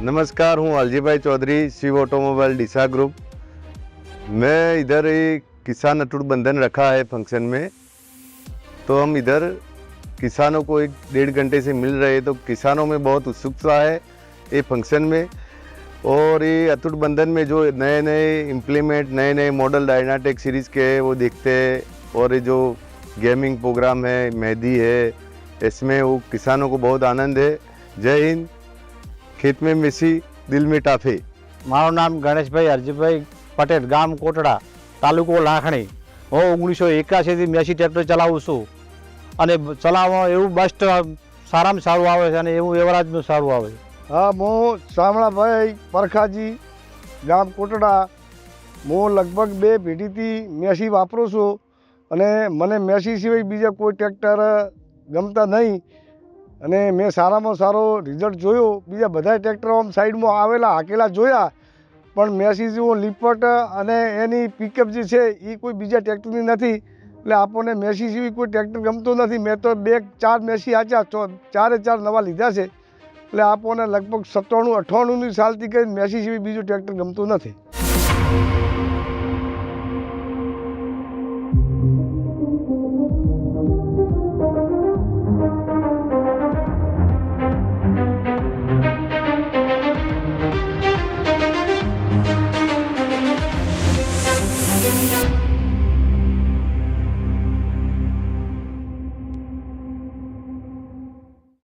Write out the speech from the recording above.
नमस्कार, हूँ अलजी भाई चौधरी, शिव ऑटोमोबाइल डीसा ग्रुप। मैं इधर एक किसान अटूट बंधन रखा है फंक्शन में, तो हम इधर किसानों को 1-1.5 घंटे से मिल रहे, तो किसानों में बहुत उत्सुकता है ये फंक्शन में। और ये अटूट बंधन में जो नए नए इम्प्लीमेंट, नए नए मॉडल डायनाटेक सीरीज़ के है वो देखते हैं। और ये जो गेमिंग प्रोग्राम है, मेहंदी है, इसमें वो किसानों को बहुत आनंद है। जय हिंद। खेत में मेसी, दिल में टाफे। मारू नाम गणेशभाई हरजीभाई पटेल, गाम कोटड़ा, तालुको लाखणी। हूँ 1981 થી મેસી ટ્રેક્ટર ચલાવું છું અને ચલાવવામાં એવું બેસ્ટ સારામાં સારું આવે છે અને એવું એવરેજમાં સારું આવે છે। हाँ, હું શામળાભાઈ પરખાજી, ગામ કોટડા। હું લગભગ 2 પેઢીથી મેસી વાપરું છું અને મને મેસી સિવાય બીજા કોઈ ટ્રેક્ટર ગમતા નહીં અને મેં સારામાં સારો રિઝલ્ટ જોયો। બીજા બધા ટ્રેક્ટરો આમ સાઈડમાં આવેલા હાકેલા જોયા, પણ મેસી જેવો લીપટ અને એની પિકઅપ જે છે એ કોઈ બીજા ટ્રેક્ટરની નથી। એટલે આપણને મેસી સિવાય કોઈ ટ્રેક્ટર ગમતો નથી। મેં તો 2-4 મેસી આચ્યા, 4 નવા લીધા છે। એટલે આપણને લગભગ 97-98ની સાલથી કંઈ મેસી સિવાય બીજું ટ્રેક્ટર ગમતું નથી।